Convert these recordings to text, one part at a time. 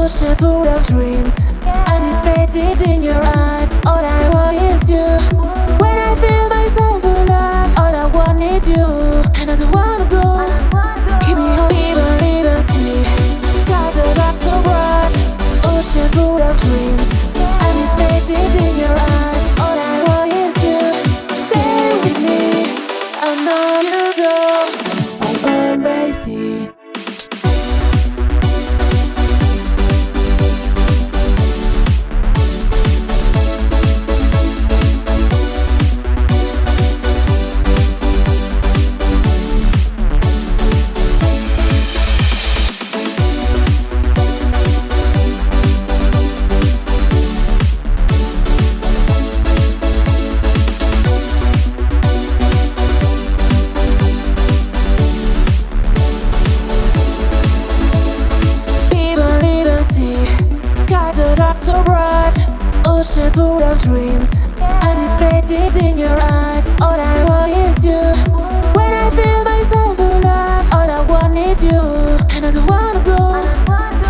Ocean full of dreams, empty spaces in your eyes. All I want is you. When I feel myself alive, all I want is you. And I don't wanna go. Keep me up, even see. Skies are just so bright. Ocean full of dreams, empty spaces in your eyes. All I want is you. Stay with me. I know you do. I always see. Just so bright, ocean full of dreams, empty spaces in your eyes. All I want is you. When I feel myself alive, all I want is you. And I don't wanna go.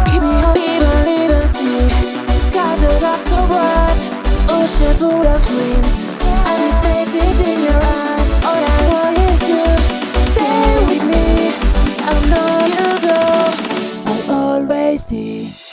Keep me up, even see. Skies are just so bright, ocean full of dreams, empty spaces in your eyes. All I want is you. Stay with me. I know you do. I always see.